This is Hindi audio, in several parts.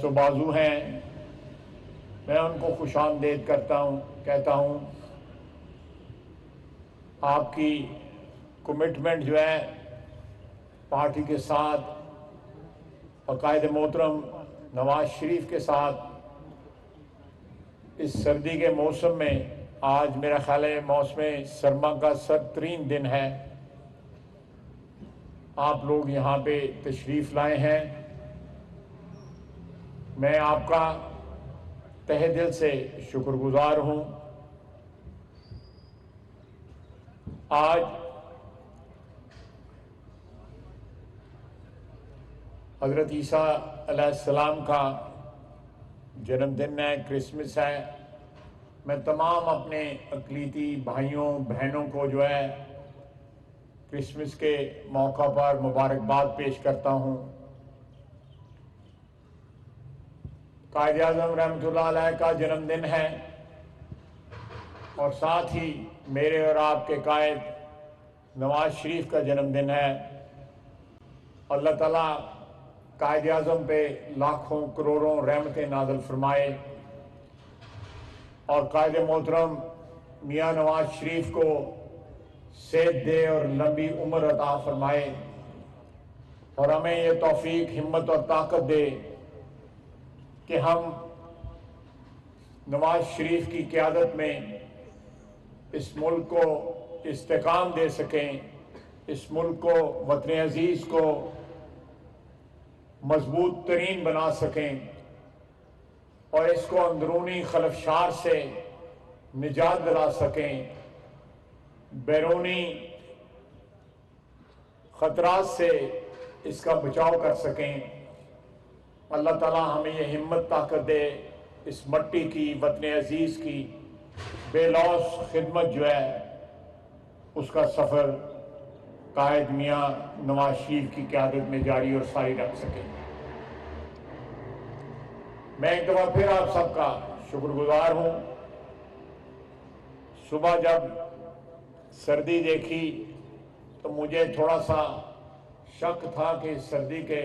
जो बाजू हैं, मैं उनको खुशामदीद कहता हूँ। आपकी कमिटमेंट जो है पार्टी के साथ, अकायद मोहतरम नवाज शरीफ के साथ, इस सर्दी के मौसम में, आज मेरा ख्याल है मौसम सरमा का सर्दतरीन दिन है, आप लोग यहाँ पे तशरीफ़ लाए हैं। मैं आपका तहे दिल से शुक्रगुजार हूँ। आज हज़रत ईसा अलैहिस्सलाम का जन्मदिन है, क्रिसमस है। मैं तमाम अपने अक़लीती भाइयों बहनों को जो है क्रिसमस के मौका पर मुबारकबाद पेश करता हूँ। कायद-ए-आज़म रहमतुल्लाह अलैह का जन्मदिन है और साथ ही मेरे और आपके कायद नवाज शरीफ का जन्मदिन है। अल्लाह ताला कायद-ए-आज़म पे लाखों करोड़ों रहमतें नाज़िल फरमाए और कायद मोहतरम मियाँ नवाज शरीफ को सेहत दे और लंबी उम्र अता फरमाए और हमें ये तौफीक, हिम्मत और ताकत दे कि हम नवाज शरीफ की क़यादत में इस मुल्क को इस्तेकाम दे सकें, इस मुल्क को, वतन अजीज़ को मजबूत तरीन बना सकें और इसको अंदरूनी खलफशार से निजात दिला सकें, बैरूनी ख़तरात से इसका बचाव कर सकें। अल्लाह ताला हमें यह हिम्मत ताकत दे, इस मट्टी की, वतन अजीज़ की बेलौस खिदमत जो है उसका सफ़र कायद मियाँ नवाज शरीफ की क़यादत में जारी और सारी रख सके। मैं एक दफ़ा फिर आप सबका शुक्रगुजार हूँ। सुबह जब सर्दी देखी तो मुझे थोड़ा सा शक था कि सर्दी के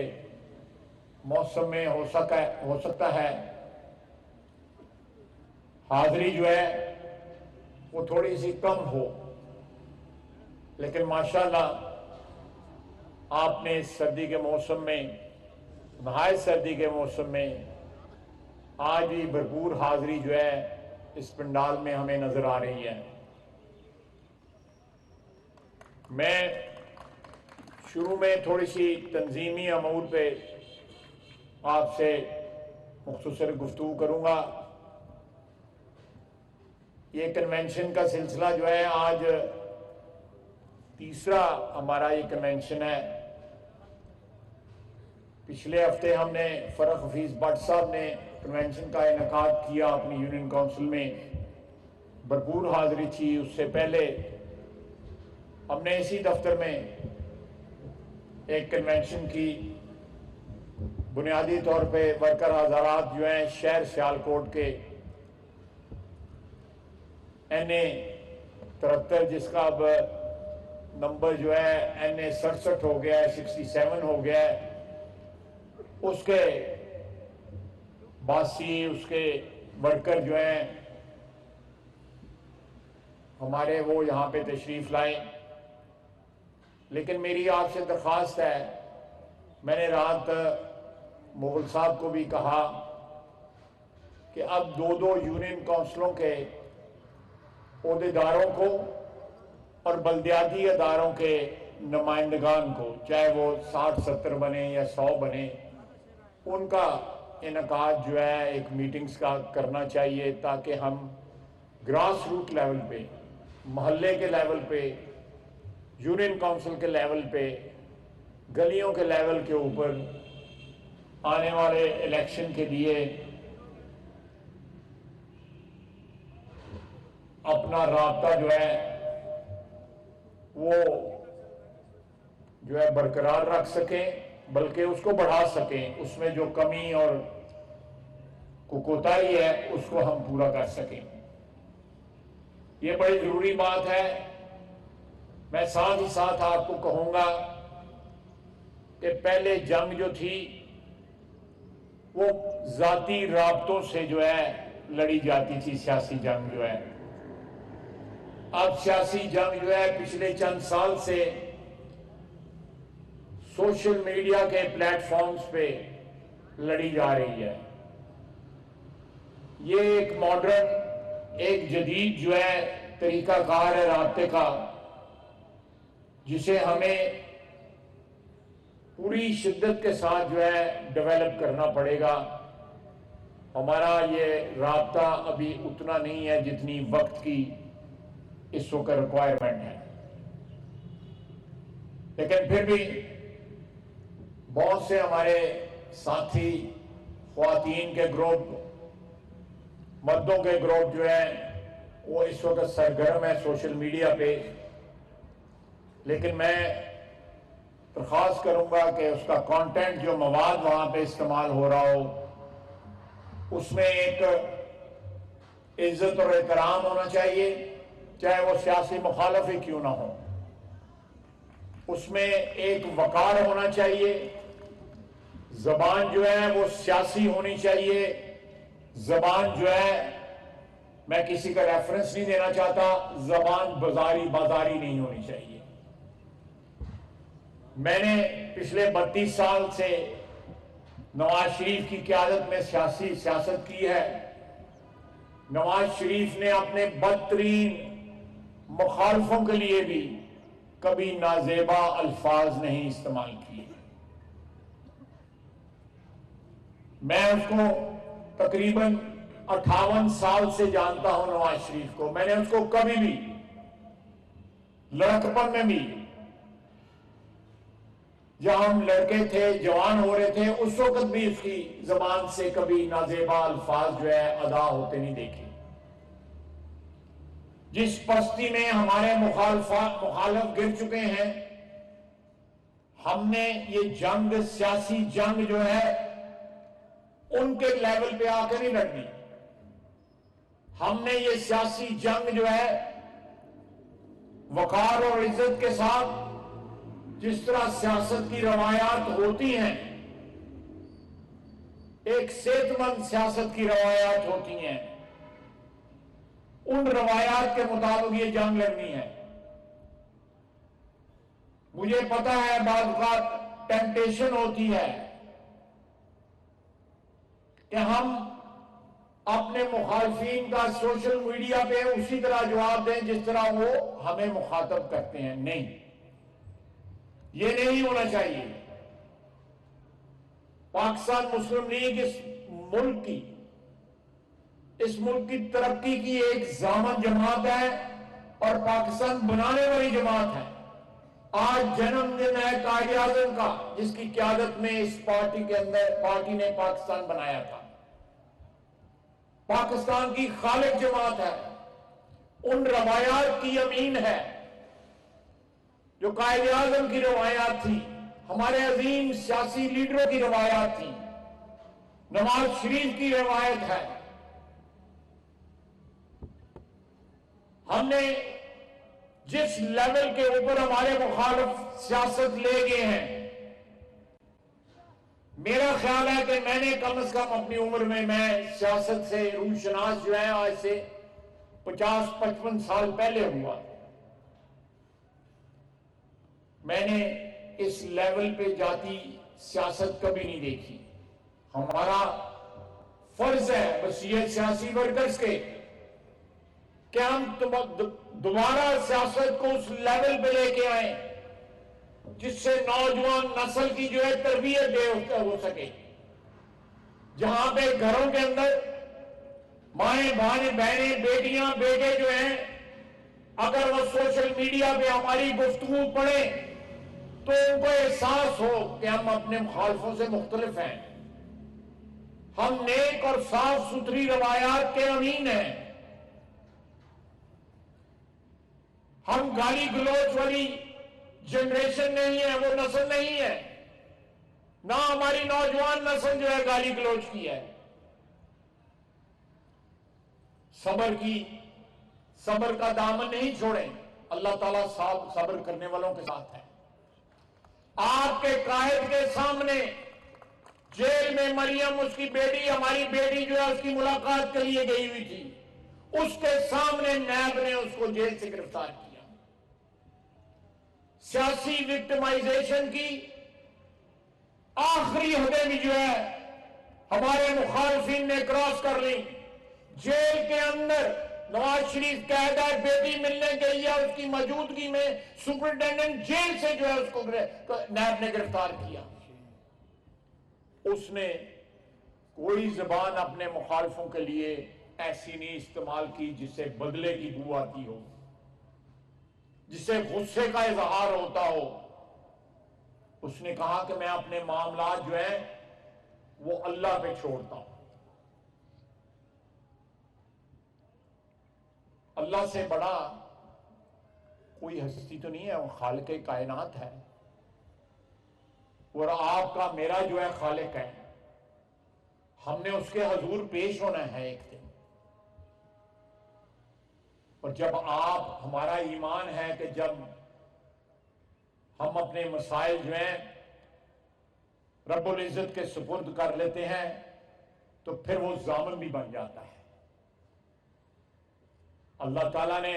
मौसम में हो सकता है हाज़री जो है वो थोड़ी सी कम हो, लेकिन माशाल्लाह आपने इस सर्दी के मौसम में, नहायत सर्दी के मौसम में, आज भी भरपूर हाज़री जो है इस पंडाल में हमें नज़र आ रही है। मैं शुरू में थोड़ी सी तंजीमी अमूर पे आपसे मुख्तसर गुफ्तगू करूँगा। ये कन्वेंशन का सिलसिला जो है, आज तीसरा हमारा ये कन्वेंशन है। पिछले हफ्ते हमने फ़रख हफीज़ भट्ट साहब ने कन्वेंशन का इनेकाद किया अपनी यूनियन काउंसिल में, भरपूर हाज़री थी। उससे पहले हमने इसी दफ्तर में एक कन्वेंशन की, बुनियादी तौर पे वर्कर हज़ारात जो हैं शहर सियालकोट के NA 73, जिसका अब नंबर जो है NA 67 हो गया है, 67 हो गया है, उसके बासी, उसके वर्कर जो हैं हमारे, वो यहाँ पे तशरीफ़ लाए। लेकिन मेरी आपसे दरख्वास्त है, मैंने रात मुगल साहब को भी कहा कि अब दो यूनियन काउंसिलों के ओहदेदारों को और बल्दियाती अदारों के नुमाइंदगान को, चाहे वो 60-70 बने या 100 बने, उनका इनेकाद जो है एक मीटिंग्स का करना चाहिए, ताकि हम ग्रास रूट लेवल पे, महल्ले के लेवल पे, यूनियन काउंसिल के लेवल पे, गलियों के लेवल के ऊपर आने वाले इलेक्शन के लिए अपना राब्ता जो है वो जो है बरकरार रख सकें, बल्कि उसको बढ़ा सकें। उसमें जो कमी और कोताही है उसको हम पूरा कर सकें। ये बड़ी जरूरी बात है। मैं साथ ही साथ आपको कहूंगा कि पहले जंग जो थी वो जाती राब्तों से जो है लड़ी जाती थी सियासी जंग जो है। अब सियासी जंग जो है पिछले चंद साल से सोशल मीडिया के प्लेटफॉर्म्स पे लड़ी जा रही है। ये एक मॉडर्न, एक जदीद जो है तरीकाकार है राब्ते का, जिसे हमें पूरी शिद्दत के साथ जो है डेवलप करना पड़ेगा। हमारा ये राब्ता अभी उतना नहीं है जितनी वक्त की इस वक्त रिक्वायरमेंट है, लेकिन फिर भी बहुत से हमारे साथी, ख्वातीन के ग्रुप, मर्दों के ग्रुप जो है वो इस वक्त सरगर्म है सोशल मीडिया पे। लेकिन मैं दरख्वास्त करूंगा कि उसका कंटेंट, जो मवाद वहां पे इस्तेमाल हो रहा हो, उसमें एक इज्जत और एहतराम होना चाहिए, चाहे वो सियासी मुखालिफ ही क्यों ना हो। उसमें एक वकार होना चाहिए। जबान जो है वो सियासी होनी चाहिए। जबान जो है, मैं किसी का रेफरेंस नहीं देना चाहता, जबान बाजारी नहीं होनी चाहिए। मैंने पिछले 32 साल से नवाज शरीफ की क़यादत में सियासत की है। नवाज शरीफ ने अपने बदतरीन मुखालफों के लिए भी कभी नाजेबा अल्फाज नहीं इस्तेमाल किए। मैं उसको तकरीबन 58 साल से जानता हूं, नवाज शरीफ को। मैंने उसको कभी भी लड़कपन में भी, जब हम लड़के थे, जवान हो रहे थे, उस वक्त भी उसकी जबान से कभी नाजेबा अल्फाज जो है अदा होते नहीं देखे। जिस पस्ती में हमारे मुखालिफ गिर चुके हैं, हमने ये जंग, सियासी जंग जो है उनके लेवल पे आकर नहीं लड़नी। हमने ये सियासी जंग जो है वकार और इज्जत के साथ, जिस तरह सियासत की रवायात होती हैं, एक सेहतमंद सियासत की रवायात होती हैं, उन रवायात के मुताबिक ये जंग लड़नी है। मुझे पता है बाद बात टेम्पटेशन होती है कि हम अपने मुखालफीन का सोशल मीडिया पे उसी तरह जवाब दें जिस तरह वो हमें मुखातब करते हैं। नहीं, ये नहीं होना चाहिए। पाकिस्तान मुस्लिम लीग इस मुल्क की तरक्की की एक जामन जमात है और पाकिस्तान बनाने वाली जमात है। आज जन्मदिन है कायदे आज़म का, जिसकी क़यादत में इस पार्टी के अंदर पार्टी ने पाकिस्तान बनाया था। पाकिस्तान की खालिक जमात है, उन रवायात की अमीन है जो कायदे आज़म की रवायात थी, हमारे अजीम सियासी लीडरों की रवायात थी, नवाज शरीफ की रवायत है। हमने जिस लेवल के ऊपर हमारे मुखालिफ सियासत ले गए हैं, मेरा ख्याल है कि मैंने कम से कम अपनी उम्र में, मैं सियासत से रूशनास जो है आज से 50-55 साल पहले हुआ, मैंने इस लेवल पे जाती सियासत कभी नहीं देखी। हमारा फर्ज है वसीयत सियासी वर्कर्स के कि हम दोबारा सियासत को उस लेवल पे लेके आए जिससे नौजवान नस्ल की जो है तरबियत हो सके, जहां पे घरों के अंदर माएं, बहनें, बेटियां, बेटे जो हैं, अगर वो सोशल मीडिया पे हमारी गुफ्तगू पढ़े तो उनको एहसास हो कि हम अपने मुखालफों से मुख्तलिफ हैं। हम नेक और साफ सुथरी रवायात के अमीन हैं। हम गाली गलौज वाली जनरेशन नहीं है, वो नस्ल नहीं है। ना हमारी नौजवान नस्ल जो है गाली गलौज की है। सबर का दामन नहीं छोड़ें। अल्लाह ताला सब्र करने वालों के साथ है। आपके कायद के सामने जेल में मरियम, उसकी बेटी, हमारी बेटी जो है उसकी मुलाकात के लिए गई हुई थी, उसके सामने नैब ने उसको जेल से गिरफ्तार किया। सियासी विक्टिमाइजेशन की आखिरी हदें भी जो है हमारे मुखालफिन ने क्रॉस कर ली। जेल के अंदर नवाज शरीफ कैद है, बेटी मिलने गई है, उसकी मौजूदगी में सुपरिटेंडेंट जेल से जो है उसको नैब ने गिरफ्तार किया। उसने कोई जबान अपने मुखालफों के लिए ऐसी नहीं इस्तेमाल की जिससे बदले की बू आती हो, जिससे गुस्से का इजहार होता हो। उसने कहा कि मैं अपने मामला जो है वो अल्लाह पे छोड़ता हूं। अल्लाह से बड़ा कोई हस्ती तो नहीं है, वो खालिक कायनात है और आपका मेरा जो है खालिक है। हमने उसके हजूर पेश होना है एक दिन। और जब आप, हमारा ईमान है कि जब हम अपने मसाइल जो हैं रब्बुल इज्जत के सुपुर्द कर लेते हैं तो फिर वो जामन भी बन जाता है। अल्लाह ताला ने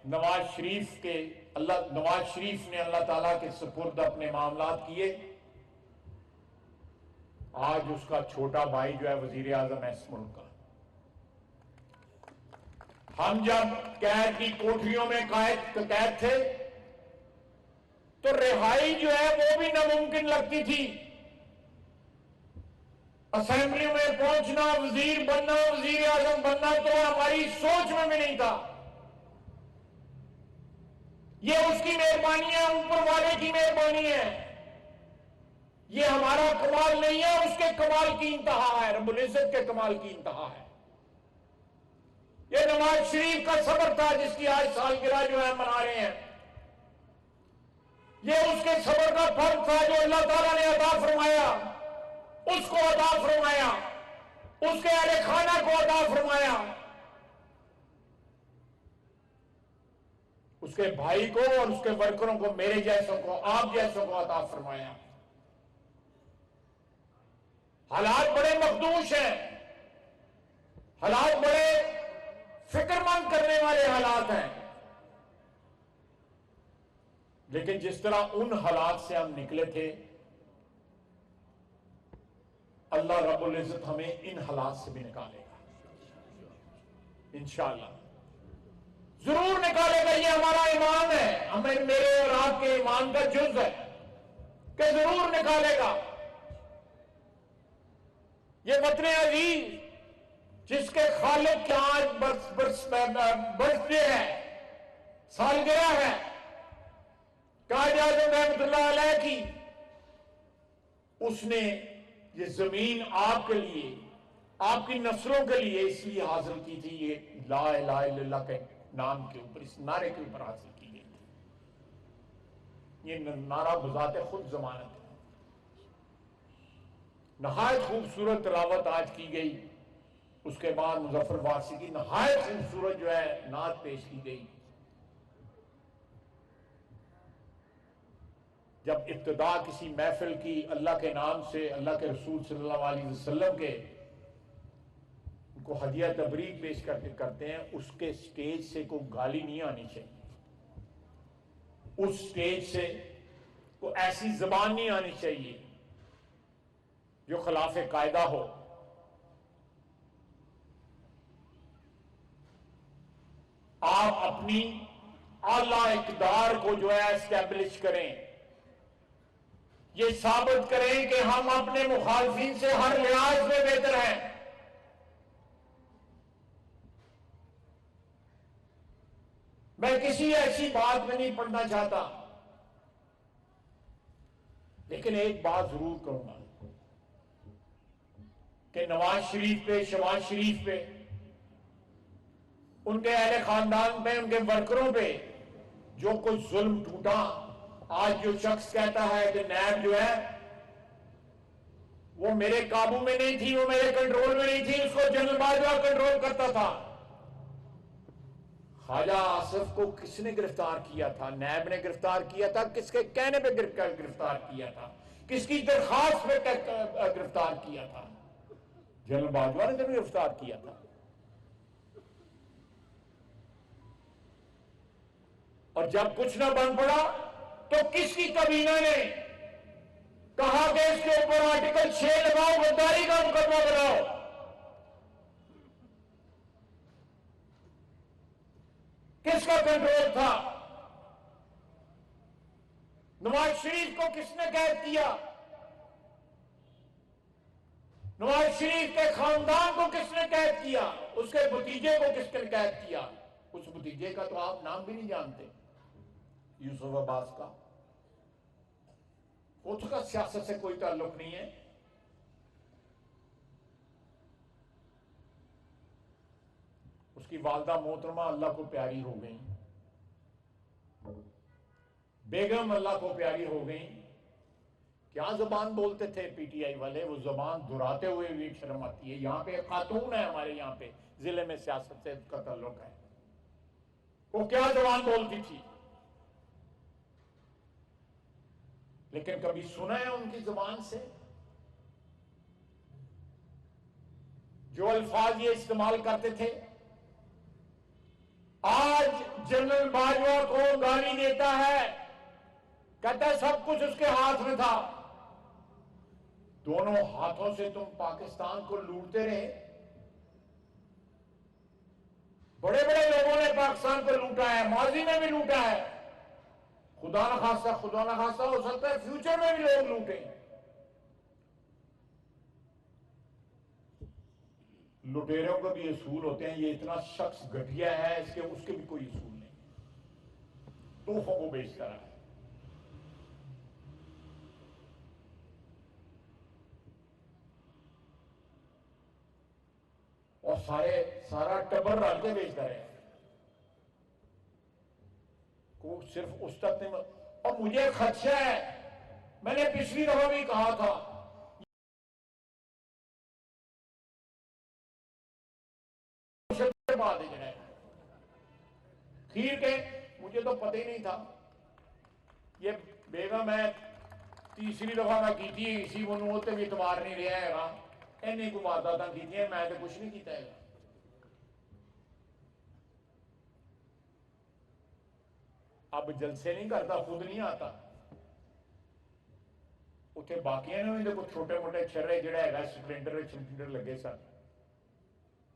नवाज शरीफ ने अल्लाह ताला के सुपुर्द अपने मामलात किए। आज उसका छोटा भाई जो है वजीर आजम है इस मुल्क का। हम जब कैद की कोठरियों में कैद थे तो रिहाई जो है वो भी नामुमकिन लगती थी। असेंबली में पहुंचना, वजीर बनना, वजीर आजम बनना तो हमारी सोच में भी नहीं था। ये उसकी मेहरबानी है, ऊपर वाले की मेहरबानी है। ये हमारा कमाल नहीं है, उसके कमाल की इंतहा है, रब्बुल इज्जत के कमाल की इंतहा है। ये नवाज शरीफ का सब्र था जिसकी आज सालगिरह जो है मना रहे हैं। ये उसके सब्र का फल था जो अल्लाह ताला ने अता फरमाया, उसको अता फरमाया, उसके अहले खाना को अता फरमाया, उसके भाई को और उसके वर्करों को, मेरे जैसों को, आप जैसों को अता फरमाया। हालात बड़े मखदूश हैं, हालात बड़े फिक्रमंद करने वाले हालात हैं, लेकिन जिस तरह उन हालात से हम निकले थे, अल्लाह रब्बुल इज्जत हमें इन हालात से भी निकालेगा इंशाअल्लाह, जरूर निकालेगा। ये हमारा ईमान है, हमें, मेरे और आपके ईमान का जुज़ है कि जरूर निकालेगा। ये वतन अजीज जिसके खालिक के आज बर्थडे है, सालगिरह है, कायद आज़म रहमतुल्लाह अलैह की, उसने ये जमीन आपके लिए, आपकी नस्लों के लिए इसलिए हासिल की थी। ये ला इलाहा इल्लल्लाह के नाम के ऊपर, इस नारे के ऊपर हासिल की गई थी। ये नारा बजाते खुद जमानत है। नहायत खूबसूरत तिलावत आज की गई। उसके बाद मुजफ्फर वासी की नहायत खूबसूरत जो है नात पेश की गई। जब इब्तिदा किसी महफिल की अल्लाह के नाम से, अल्लाह के रसूल सल्लल्लाहु अलैहि वसल्लम के उनको हदिया तबरीक पेश करते हैं, उसके स्टेज से कोई गाली नहीं आनी चाहिए। उस स्टेज से कोई ऐसी जबान नहीं आनी चाहिए जो खिलाफ कायदा हो। आप अपनी आला इक़्तिदार को जो है एस्टैब्लिश करें, ये साबित करें कि हम अपने मुखालफिन से हर लिहाज में बेहतर हैं। मैं किसी ऐसी बात में नहीं पढ़ना चाहता, लेकिन एक बात जरूर कहूंगा कि नवाज शरीफ पे, शहबाज शरीफ पे, उनके अहले खानदान पे, उनके वर्करों पे जो कुछ जुल्म टूटा, आज जो शख्स कहता है कि नैब जो है वो मेरे काबू में नहीं थी, वो मेरे कंट्रोल में नहीं थी, उसको जनरल बाजवा कंट्रोल करता था। ख्वाजा आसिफ को किसने गिरफ्तार किया था? नैब ने गिरफ्तार किया था। किसके कहने पे गिरफ्तार किया था? किसकी दरखास्त पे गिरफ्तार किया था? जनरल बाजवा ने तो गिरफ्तार किया था। और जब कुछ ना बन पड़ा तो किसकी कबीना ने कहा कि इसके ऊपर आर्टिकल 6 लगाओ, गद्दारी का मुकदमा बनाओ? किसका कंट्रोल था? नवाज शरीफ को किसने कैद किया? नवाज शरीफ के खानदान को किसने कैद किया? उसके भतीजे को किसने कैद किया? उस भतीजे का तो आप नाम भी नहीं जानते, यूसुफ अब्बास का। उसका सियासत से कोई ताल्लुक नहीं है। उसकी वालदा मोहतरमा अल्लाह को प्यारी हो गई, बेगम अल्लाह को प्यारी हो गई। क्या जबान बोलते थे पीटीआई वाले, वो जबान दुहराते हुए भी शर्म आती है। यहां पे खातून है हमारे यहां पे जिले में सियासत से का ताल्लुक है, वो क्या जबान बोलती थी, लेकिन कभी सुना है उनकी जुबान से? जो अल्फाज ये इस्तेमाल करते थे, आज जनरल बाजवा को गाली देता है, कहता है सब कुछ उसके हाथ में था। दोनों हाथों से तुम पाकिस्तान को लूटते रहे। बड़े बड़े लोगों ने पाकिस्तान को लूटा है, माजी में भी लूटा है। खुदा न खास्ता हो सकता है फ्यूचर में भी लोग लूटे। लुटेरों को भी असूल होते हैं। ये इतना शख्स घटिया है, इसके उसके भी कोई असूल नहीं। तोहफों को बेचता रहा है। और सारा टब्बर रल के बेचता रहे। को सिर्फ उस तक नहीं। और मुझे खदशा है, मैंने पिछली दफा भी कहा था, बात है खीर के, मुझे तो पता ही नहीं था। ये बेगम है, तीसरी दफा मैं की थी, इसी वो तो भी इतबार नहीं रहा है। इन्नी को वारदात की थी, मैं तो कुछ नहीं किया है। अब जलसे नहीं करता, खुद नहीं आता। उत्थे बाकियां ने भी देखो छोटे मोटे छर्रे जिहड़ा है स्पलेंडर लगे सन,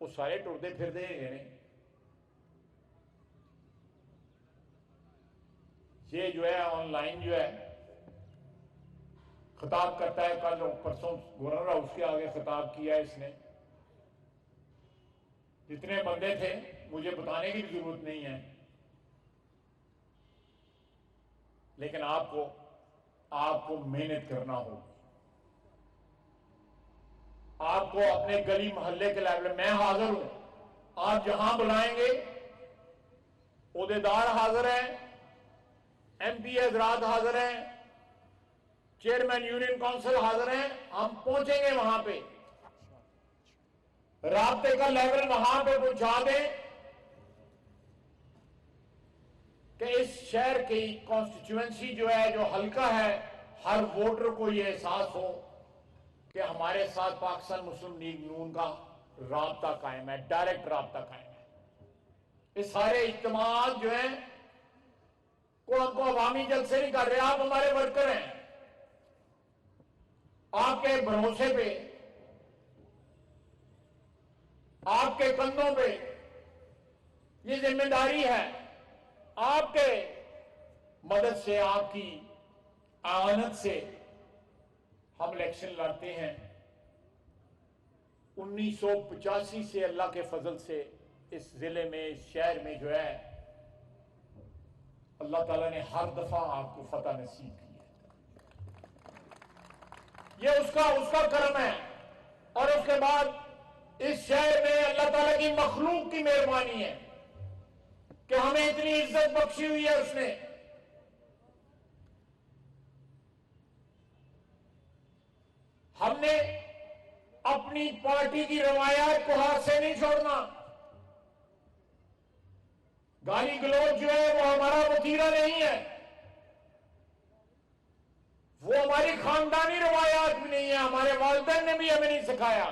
वो सारे टुरदे फिरदे है ने। ये जो है ऑनलाइन जो है खिताब करता है, कल परसों गवर्नर हाउस के आगे खिताब किया है इसने। जितने बंदे थे मुझे बताने की भी जरूरत नहीं है, लेकिन आपको मेहनत करना होगी। आपको अपने गली मोहल्ले के लेवल, मैं हाजिर हूं, आप जहां बुलाएंगे, ओहदेदार हाजिर हैं, एमपी हजरात हाजिर हैं, चेयरमैन यूनियन काउंसिल हाजिर हैं, हम पहुंचेंगे वहां पे, राब्ते का लेवल वहां पे पहुंचा दें कि इस शहर की कॉन्स्टिट्यूएंसी जो है, जो हल्का है, हर वोटर को यह एहसास हो कि हमारे साथ पाकिस्तान मुस्लिम लीग नून का राब्ता कायम है, डायरेक्ट राब्ता कायम है। ये सारे इज्तिमात जो है को हमको अवामी जलसे नहीं कर रहे, आप हमारे वर्कर हैं। आपके भरोसे पे, आपके कंधों पे ये जिम्मेदारी है। आपके मदद से, आपकी आनत से हम इलेक्शन लड़ते हैं। 1985 से अल्लाह के फजल से इस जिले में, इस शहर में जो है अल्लाह ताला ने हर दफा आपको फतह नसीब की है। ये उसका करम है। और उसके बाद इस शहर में अल्लाह ताला की मखलूक की मेहरबानी है कि हमें इतनी इज्जत बख्शी हुई है उसने। हमने अपनी पार्टी की रवायत को हाथ से नहीं छोड़ना। गाली गलौज जो है वो हमारा वतीरा नहीं है। वो हमारी खानदानी रवायात भी नहीं है, हमारे वालिदैन ने भी हमें नहीं सिखाया।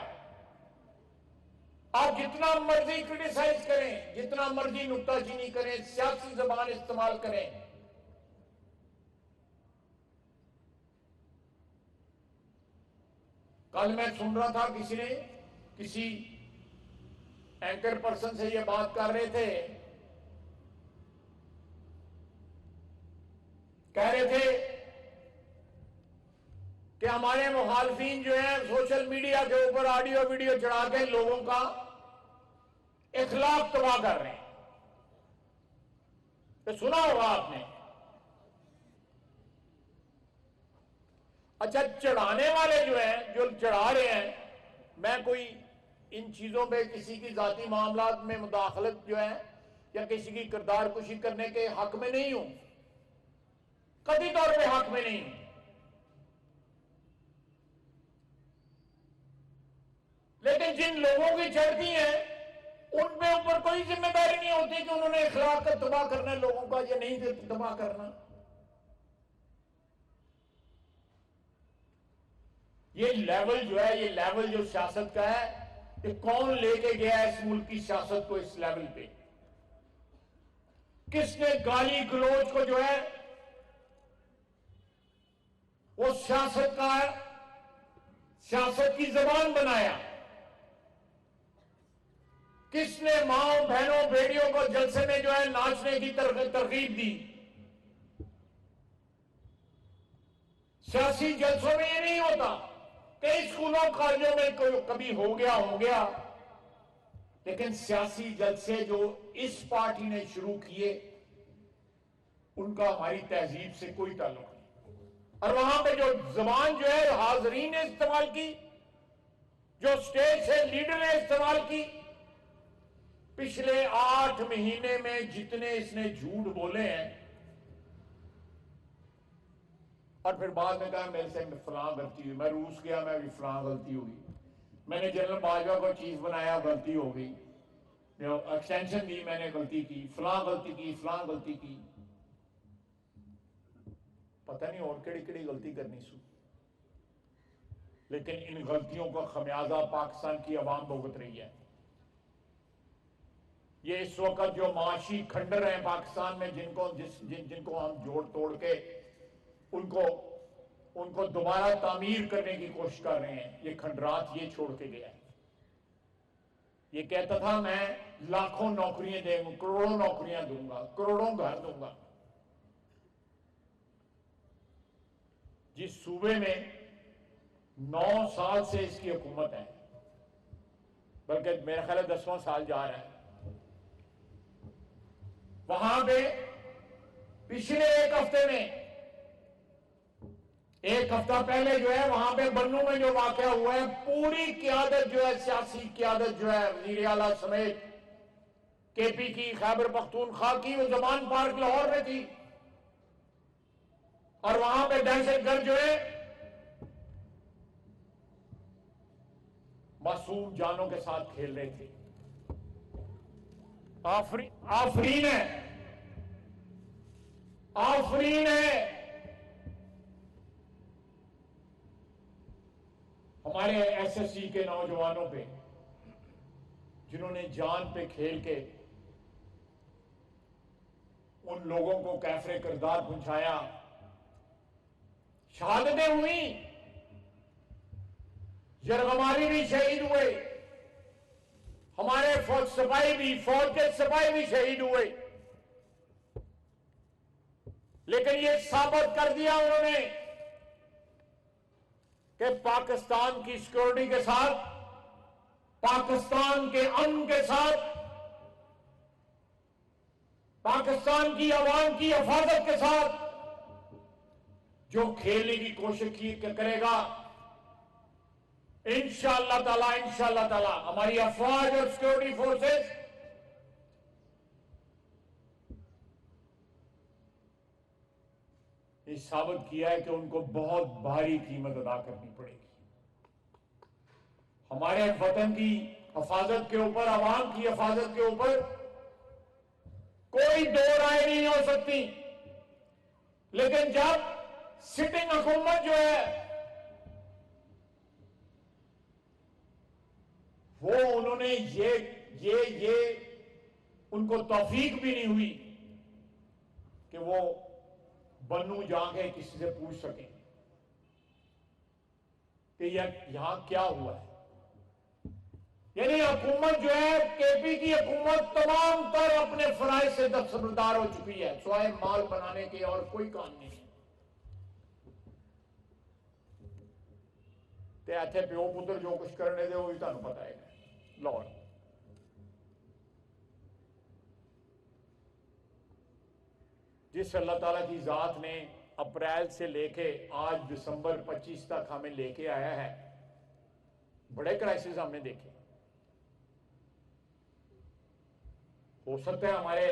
आप जितना मर्जी क्रिटिसाइज करें, जितना मर्जी नुक्ताचीनी करें, सियासी जबान इस्तेमाल करें, कल मैं सुन रहा था किसी एंकर पर्सन से ये बात कर रहे थे, कह रहे थे कि हमारे मुखालफीन जो है सोशल मीडिया के ऊपर ऑडियो वीडियो चढ़ा के लोगों का इखलाक तबाह कर रहे हैं। तो सुना होगा आपने। अच्छा, चढ़ाने वाले जो हैं, जो चढ़ा रहे हैं, मैं कोई इन चीजों पे किसी की जाती मामलात में मुदाखलत जो है या किसी की किरदार कुशी करने के हक में नहीं हूं, कभी तौर पे हक में नहीं हूं। लेकिन जिन लोगों की चढ़ती हैं उन पे ऊपर कोई जिम्मेदारी नहीं होती कि उन्होंने इखलाक का तबाह करना है लोगों का या नहीं तबाह करना। ये लेवल जो है, ये लेवल जो सियासत का है, ये कौन लेके गया इस मुल्क की सियासत को इस लेवल पे? किसने गाली गलौज को जो है वो सियासत की जबान बनाया? किसने माओ बहनों बेटियों को जलसे में जो है नाचने की तरकीब दी? सियासी जलसों में ये नहीं होता। कई स्कूलों कॉलेजों में कभी हो गया, लेकिन सियासी जलसे जो इस पार्टी ने शुरू किए उनका हमारी तहजीब से कोई ताल्लुक नहीं। और वहां पे जो जबान जो है हाजरीन ने इस्तेमाल की, जो स्टेज से लीडर ने इस्तेमाल की, पिछले 8 महीने में जितने इसने झूठ बोले हैं और फिर बाद में कहा मेरे से फलां गलती हुई, मैं रूस गया, मैं भी फलां गलती हुई, मैंने जनरल बाजवा को चीफ बनाया, गलती हो गई, एक्सटेंशन दी, मैंने गलती की, फलां गलती की, फलां गलती की। पता नहीं और केड़ी गलती करनी सू, लेकिन इन गलतियों का खमियाजा पाकिस्तान की अवाम भुगत रही है। ये इस वक्त जो माशी खंडर हैं पाकिस्तान में, जिनको हम जोड़ तोड़ के उनको दोबारा तामीर करने की कोशिश कर रहे हैं, ये खंडरात ये छोड़ के गया है। ये कहता था मैं लाखों नौकरियां दूंगा, करोड़ों नौकरियां दूंगा, करोड़ों घर दूंगा। जिस सूबे में 9 साल से इसकी हुकूमत है, बल्कि मेरा ख्याल है 10वां साल जा रहा है, वहां पे पिछले एक हफ्ता पहले जो है वहां पे बन्नू में जो वाकया हुआ है, पूरी क्यादत जो है, सियासी क्यादत जो है, वजीर आला समेत केपी की, खैबर पख्तूनख्वा की, वो जमान पार्क लाहौर में थी और वहां पे दहशतगर्द जो है मासूम जानों के साथ खेल रहे थे। आफरीन है हमारे एसएससी के नौजवानों पे, जिन्होंने जान पे खेल के उन लोगों को कैफरे किरदार पहुंचाया, शहादतें हुई, यरगमारी भी शहीद हुए, हमारे फौज के सिपाही भी शहीद हुए। लेकिन ये साबित कर दिया उन्होंने कि पाकिस्तान की सिक्योरिटी के साथ, पाकिस्तान के अमन के साथ, पाकिस्तान की आवाम की हिफाजत के साथ जो खेलने की कोशिश करेगा, इंशाअल्लाह ताला हमारी अफवाज और सिक्योरिटी फोर्सेस ये साबित किया है कि उनको बहुत भारी कीमत अदा करनी पड़ेगी। हमारे वतन की हिफाजत के ऊपर, आवाम की हिफाजत के ऊपर कोई दो राय नहीं हो सकती। लेकिन जब सिटिंग हुकूमत जो है वो उन्होंने ये उनको तौफीक भी नहीं हुई कि वो बन्नू जाके किसी से पूछ सकें कि यहां क्या हुआ है। यानी हुकूमत जो है, केपी की हुकूमत तमाम तर अपने फराइज से दस्तबरदार हो चुकी है, स्वाय माल बनाने के और कोई काम नहीं है। ते इत्थे प्यो पुत्र जो कुछ करने दे वो भी तुहानू पता है। लाहौर जिस अल्लाह ताला की जात ने अप्रैल से लेके आज दिसंबर 25 तक हमें लेके आया है, बड़े क्राइसिस हमने देखे। हो सकता है हमारे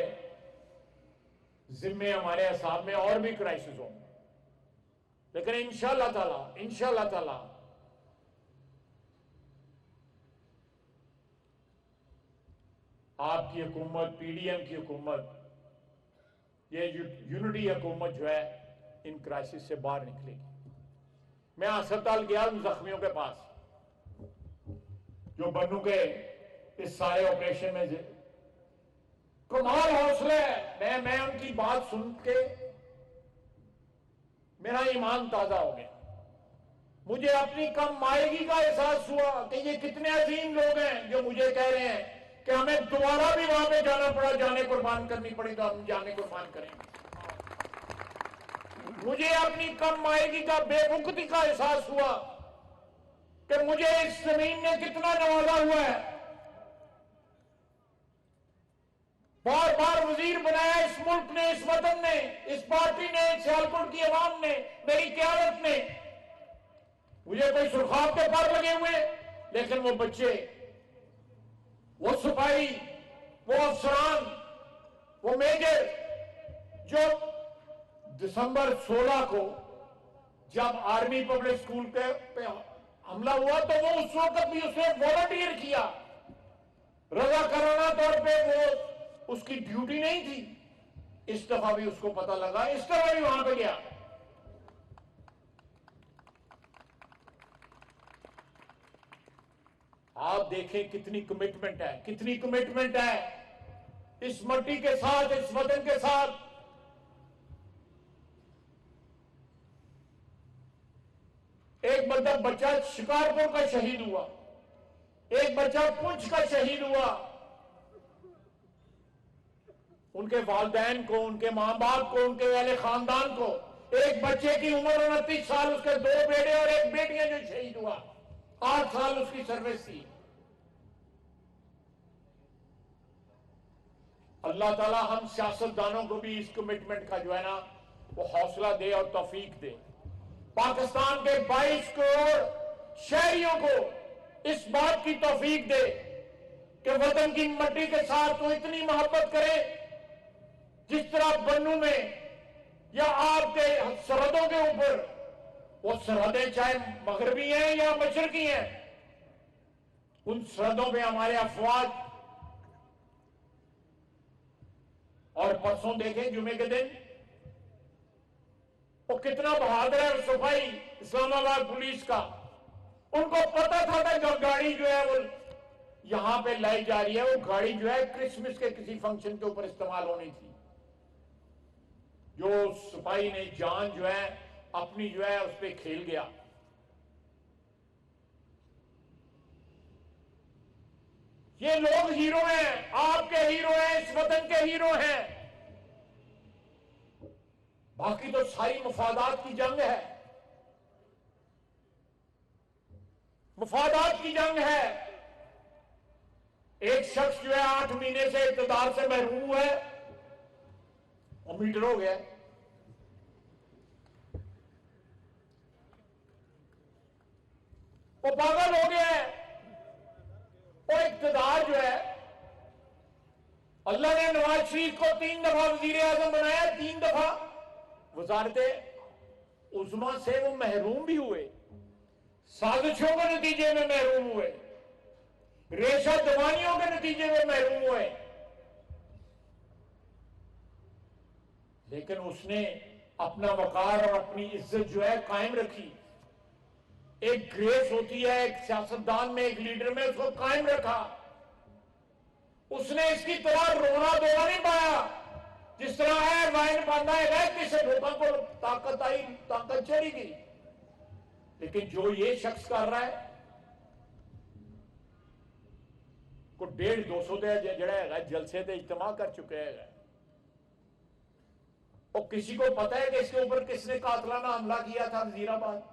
जिम्मे, हमारे हिसाब में और भी क्राइसिस हो, लेकिन इंशाअल्लाह ताला आपकी हुकूमत, पीडीएम की हुकूमत, ये यूनिटी हुकूमत जो है इन क्राइसिस से बाहर निकलेगी। मैं अस्पताल गया उन जख्मियों के पास जो बन्नू के इस सारे ऑपरेशन में कमाल हौसले है। मैं उनकी बात सुन के मेरा ईमान ताजा हो गया। मुझे अपनी कम मायगी का एहसास हुआ कि ये कितने अजीम लोग हैं जो मुझे कह रहे हैं कि हमें दोबारा भी वहां पे जाना पड़ा, जाने कुर्बान करनी पड़ी तो हम जाने कुर्बान करेंगे। मुझे अपनी कम मायगी का, बेवकूफी का एहसास हुआ कि मुझे इस जमीन ने कितना नवाजा हुआ है। बार बार वजीर बनाया इस मुल्क ने, इस वतन ने, इस पार्टी ने, सियालकोट की अवाम ने, मेरी क्यादत ने। मुझे कोई सुरखाब के पर लगे हुए, लेकिन वो बच्चे, वो सिपाही, वो अफसरान, वो मेजर जो दिसंबर 16 को जब आर्मी पब्लिक स्कूल पे हमला हुआ तो वो उस वक्त भी उसने वॉलंटियर किया, रजाकाराना तौर पे वो उसकी ड्यूटी नहीं थी। इस दफा भी उसको पता लगा, इस दफा भी वहां पे गया। आप देखें कितनी कमिटमेंट है, कितनी कमिटमेंट है इस मट्टी के साथ, इस वतन के साथ। एक बच्चा शिकारपुर का शहीद हुआ, एक बच्चा पुंछ का शहीद हुआ। उनके वालिदैन को, उनके मां बाप को, उनके वाले खानदान को, एक बच्चे की उम्र 29 साल, उसके 2 बेटे और 1 बेटियां जो शहीद हुआ, 8 साल उसकी सर्विस थी। अल्लाह ताला हम सियासतदानों को भी इस कमिटमेंट का जो है ना वो हौसला दे और तौफीक दे। पाकिस्तान के 22 करोड़ शहरियों को इस बात की तौफीक दे कि वतन की मट्टी के साथ वो इतनी मोहब्बत करे जिस तरह बन्नू में या आपके सरहदों के ऊपर, वो सरहदें चाहे मगरबी हैं या मशरकी हैं, उन सरहदों पे हमारे अफवाज, और परसों देखें जुमे के दिन वो कितना बहादुर है सिपाही इस्लामाबाद पुलिस का। उनको पता था जो गाड़ी जो है वो यहां पे लाई जा रही है, वो गाड़ी जो है क्रिसमस के किसी फंक्शन के ऊपर इस्तेमाल होनी थी। जो सिपाही ने जान जो है अपनी जो है उस पर खेल गया। ये लोग हीरो हैं, आपके हीरो हैं, इस वतन के हीरो हैं। बाकी तो सारी मुफादात की जंग है, मुफादात की जंग है। एक शख्स जो है 8 महीने से इक़्तिदार से महरूम हुआ है, और मीटर हो गया, वो पागल हो गया है। और इक़्तिदार जो है, अल्लाह ने नवाज शरीफ को 3 दफा वजीर आजम बनाया, 3 दफा वजारते उज़्मा से वो महरूम भी हुए, साजिशों के नतीजे में महरूम हुए, रेशा दवानियों के नतीजे में महरूम हुए। लेकिन उसने अपना वकार और अपनी इज्जत जो है कायम रखी। एक ग्रेस होती है एक सियासतदान में, एक लीडर में, उसको कायम रखा। उसने इसकी तरह रोना धोना नहीं पाया। जिस तरह है वाइन बांधा है किसी लोगों को ताकत आई, ताकत चली गई। लेकिन जो ये शख्स कर रहा है को 150-200 जड़ा है जलसे ते इज्तिमा कर चुके हैं। और किसी को पता है कि इसके ऊपर किसने कातलाना हमला किया था वजीराबाद?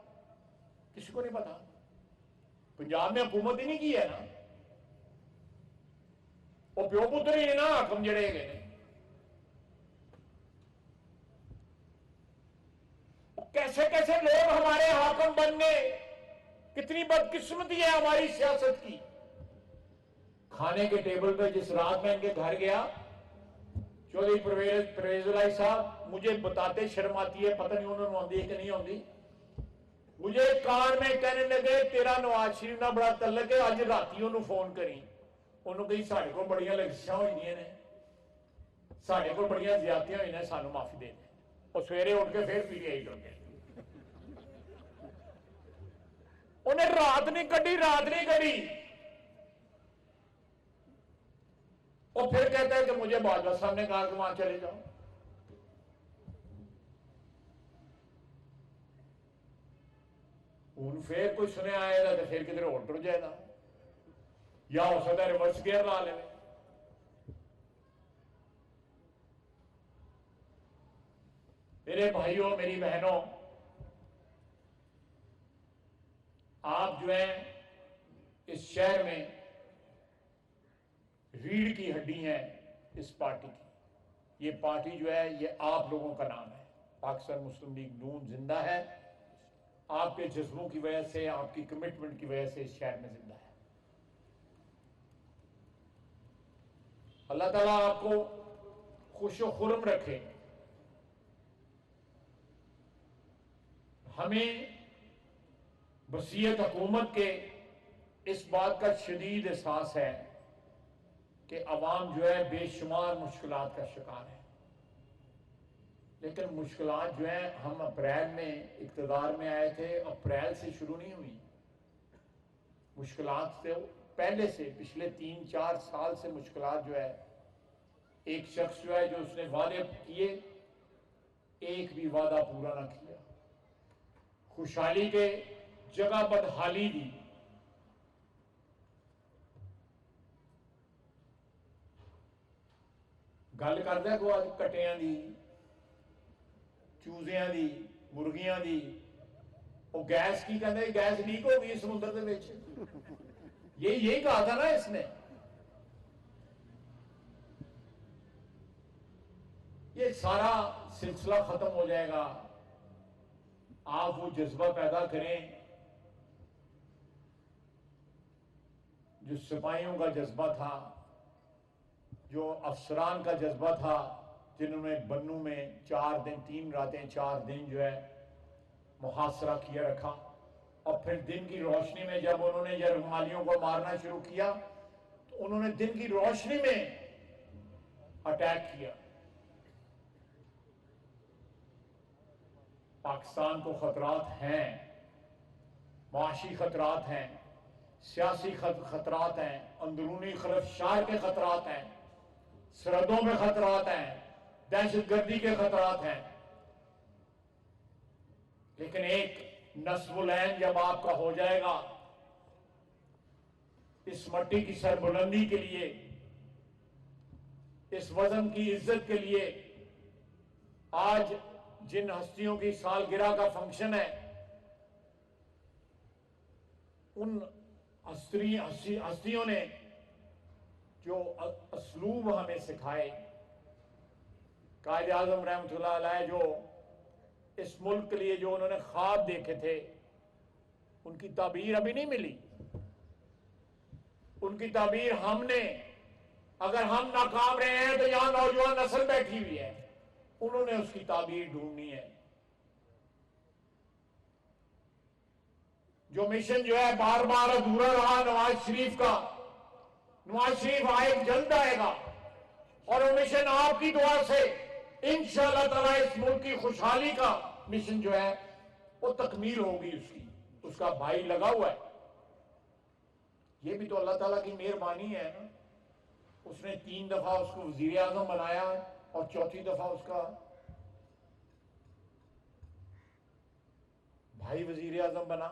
किसी को नहीं पता। पंजाब में हुकूमत ही नहीं की है ना, वो प्यो पुत्र ही ना हाकम जड़े गए। कैसे कैसे लोग हमारे हाकम बन गए। कितनी बदकिस्मती है हमारी सियासत की। खाने के टेबल पे जिस रात में इनके घर गया, चौधरी परवेज साहब मुझे बताते शर्म आती है, पता नहीं उन्होंने आती है कि नहीं आती। मुझे कार में कहने लगे तेरा नवाज शरीफ ना बड़ा तलक है, अज राती उन्होंने फोन करी। उन्होंने कही साढ़े को बड़ियां लगिशां हुई ने, साढ़े को बड़ियां ज्यादतियां हुई ने, सानू माफी दे दे। और सवेरे उठ के फिर पीटीआई कर गए। उन्हें रात नहीं कढ़ी, रात नहीं कढ़ी। और फिर कहता है कि मुझे बाजवा साहब ने कहा कि वहां चले जाओ। हूं फिर कोई सुने आएगा तो फिर किधर होर टुर जाएगा, या हो सकता है रिवर्स गियर ला ले। मेरे भाइयों मेरी बहनों, आप जो है इस शहर में रीढ़ की हड्डी है इस पार्टी की। ये पार्टी जो है ये आप लोगों का नाम है। पाकिस्तान मुस्लिम लीग नून जिंदा है, आपके जज्बों की वजह से, आपकी कमिटमेंट की वजह से इस शहर में जिंदा है। अल्लाह ताला आपको खुश खुर्म रखे। हमें वसीयत हुकूमत के इस बात का शदीद एहसास है कि अवाम जो है बेशुमार मुश्किलात का शिकार है। लेकिन मुश्किलात जो है, हम अप्रैल में इक़्तिदार में आए थे, अप्रैल से शुरू नहीं हुई। मुश्किलात से पहले से, पिछले 3-4 साल से मुश्किलात जो है, एक शख्स जो है जो उसने वादे किए, एक भी वादा पूरा ना किया। खुशहाली के जगह बदहाली दी। गल करदा को अज कटियां दी, चूजियां दी, मुर्गियां दी। वो गैस की कहते, गैस लीक हो गई समुद्र के विच। यही कहा था ना इसने। ये सारा सिलसिला खत्म हो जाएगा। आप वो जज्बा पैदा करें जो सिपाहियों का जज्बा था, जो अफसरान का जज्बा था, जिन्होंने बन्नू में 4 दिन 3 रातें 4 दिन जो है मुहासरा किया रखा। और फिर दिन की रोशनी में जब उन्होंने यरगमालियों को मारना शुरू किया, तो उन्होंने दिन की रोशनी में अटैक किया। पाकिस्तान को खतरात हैं, माशी खतरात हैं, सियासी खतरात हैं, अंदरूनी खलफशार के खतरात हैं, सरहदों में खतरात हैं, दहशतगर्दी के खतरात हैं। लेकिन एक नस्बुलैन जब आपका हो जाएगा, इस मट्टी की सरबुलंदी के लिए, इस वजन की इज्जत के लिए, आज जिन हस्तियों की सालगिरह का फंक्शन है, उन हस्तियों ने जो असलूब हमें सिखाए, कायद आज़म रहमतुल्लाह अलैह जो इस मुल्क के लिए जो उन्होंने ख्वाब देखे थे, उनकी ताबीर अभी नहीं मिली। उनकी ताबीर हमने, अगर हम नाकाम रहे हैं तो यहां नौजवान नस्ल बैठी हुई है, उन्होंने उसकी ताबीर ढूंढनी है। जो मिशन जो है बार बार अधूरा रहा नवाज शरीफ का, नवाज शरीफ आए, जल्द आएगा। और वो मिशन आपकी दुआ से, इंशाअल्लाह ताला इस मुल्क की खुशहाली का मिशन जो है वो तकमील होगी उसकी। उसका भाई लगा हुआ है, ये भी तो अल्लाह ताला की मेहरबानी है ना। उसने 3 दफा उसको वजीर आजम बनाया और चौथी दफा उसका भाई वजीर आजम बना।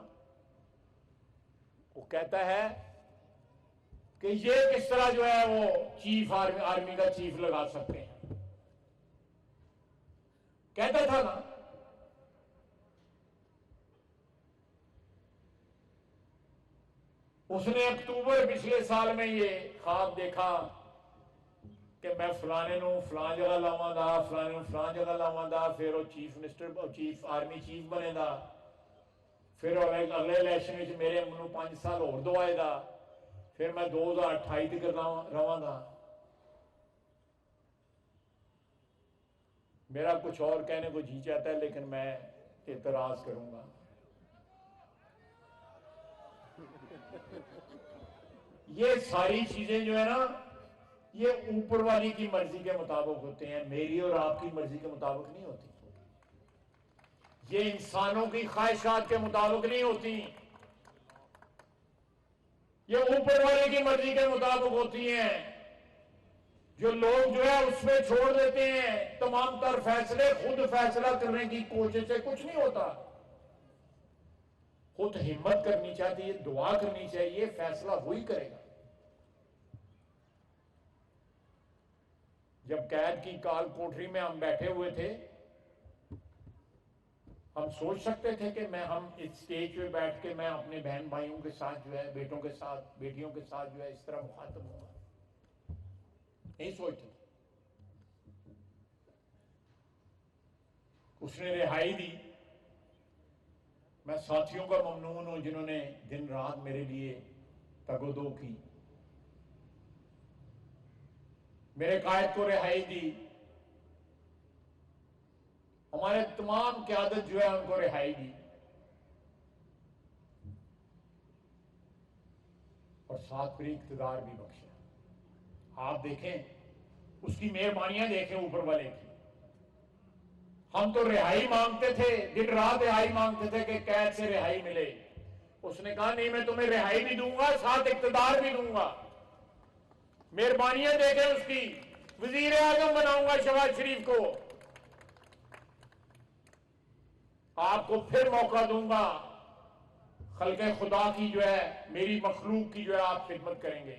वो कहता है कि ये किस तरह जो है वो चीफ आर्मी का चीफ लगा सकते हैं, कहता था ना। उसने अक्टूबर पिछले साल में ये ख्वाब देखा कि मैं फलाने फलां जगह लावांगा, फलाने फलां जगह लावांगा, फिर वो chief minister chief army chief बनेगा, फिर अगले इलेक्शन में मेरे मैनू 5 साल होर दवाएगा, फिर मैं 2028 तक रवांगा। मेरा कुछ और कहने को जी चाहता है, लेकिन मैं एतराज करूंगा। ये सारी चीजें जो है ना, ये ऊपर वाली की मर्जी के मुताबिक होते हैं, मेरी और आपकी मर्जी के मुताबिक नहीं होती। ये इंसानों की ख्वाहिशात के मुताबिक नहीं होती, ये ऊपर वाले की मर्जी के मुताबिक होती हैं। जो लोग जो है उसमें छोड़ देते हैं तमाम तर फैसले, खुद फैसला करने की कोशिश से कुछ नहीं होता। खुद हिम्मत करनी चाहिए, दुआ करनी चाहिए, फैसला वही करेगा। जब कैद की काल कोठरी में हम बैठे हुए थे, हम सोच सकते थे कि हम इस स्टेज पे बैठ के मैं अपने बहन भाइयों के साथ जो है, बेटों के साथ, बेटियों के साथ जो है इस तरह मुखातब होगा? नहीं सोचते। उसने रिहाई दी। मैं साथियों का ममनून हूं जिन्होंने दिन रात मेरे लिए तगोदो की, मेरे कायद को रिहाई दी। हमारे तमाम क़यादत जो है उनको रिहाई दी, और साथ फिर इक़्तिदार भी बख्शा। आप देखें उसकी मेहरबानियां, देखें ऊपर वाले की। हम तो रिहाई मांगते थे, दिन रात रिहाई मांगते थे कि कैद से रिहाई मिले। उसने कहा नहीं, मैं तुम्हें रिहाई भी दूंगा, साथ इक़्तिदार भी दूंगा। मेहरबानियां देखें उसकी। वजीर आजम बनाऊंगा शहबाज शरीफ को, आपको फिर मौका दूंगा, खल्के खुदा की जो है, मेरी मखलूक की जो है आप खिदमत करेंगे।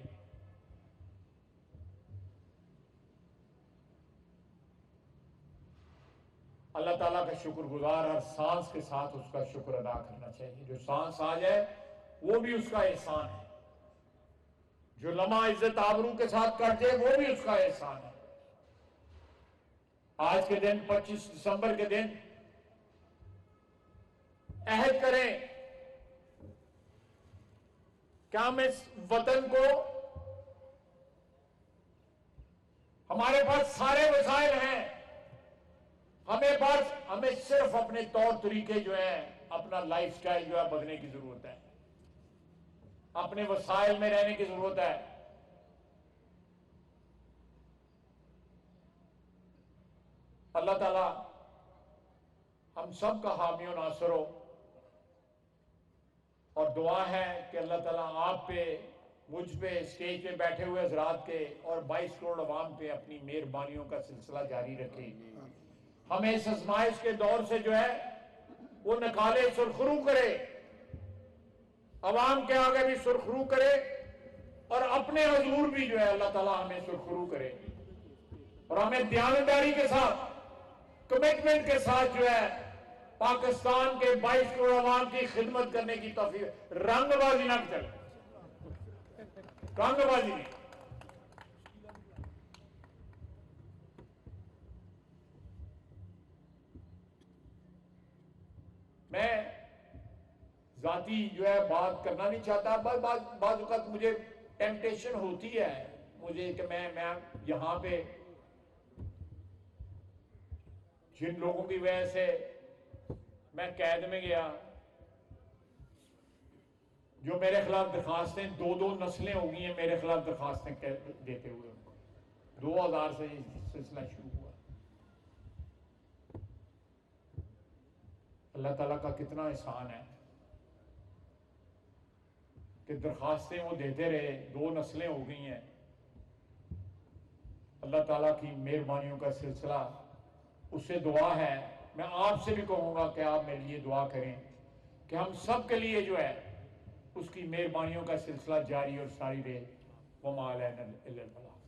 अल्लाह ताला का शुक्रगुजार, हर सांस के साथ उसका शुक्र अदा करना चाहिए। जो सांस आ जाए वो भी उसका एहसान है, जो लम्हा इज्जत आबरू के साथ कट जाए वो भी उसका एहसान है। आज के दिन 25 दिसंबर के दिन अहद करें क्या हम इस वतन को, हमारे पास सारे वसाइल हैं, हमें सिर्फ अपने तौर तरीके जो है, अपना लाइफस्टाइल जो है बदलने की जरूरत है, अपने वसाइल में रहने की जरूरत है। अल्लाह ताला हम सब का हामी और नासर हो, और दुआ है कि अल्लाह ताला आप पे, मुझ पे, स्टेज पे बैठे हुए हजरात के और 22 करोड़ अवाम पे अपनी मेहरबानियों का सिलसिला जारी रखे। हमें इस आजमाइश के दौर से जो है वो निकाले, सुरखरू करे, अवाम के आगे भी सुरखरू करे, और अपने हजूर भी जो है अल्लाह ताला हमें सुरखरू करे, और हमें दयानतदारी के साथ, कमिटमेंट के साथ जो है पाकिस्तान के 22 करोड़ अवाम की खिदमत करने की तौफीक। रंगबाजी ना चले, रंगबाजी नहीं। मैं जाती जो है बात करना नहीं चाहता, बाज़ वक़्त मुझे टेम्पटेशन होती है मुझे कि मैं यहां पे जिन लोगों की वजह से मैं कैद में गया, जो मेरे खिलाफ दरखास्तें, 2 नस्लें हो गई हैं मेरे खिलाफ दरखास्तें देते हुए, उनको 2000 से सिलसिला शुरू हुआ। अल्लाह ताला का कितना एहसान है कि दरखास्तें वो देते रहे, 2 नस्लें हो गई हैं। अल्लाह ताला की मेहरबानियों का सिलसिला, उससे दुआ है। मैं आपसे भी कहूँगा कि आप मेरे लिए दुआ करें कि हम सब के लिए जो है उसकी मेहरबानियों का सिलसिला जारी और सारी रहे। वमा अलैना इल्लल बलाग।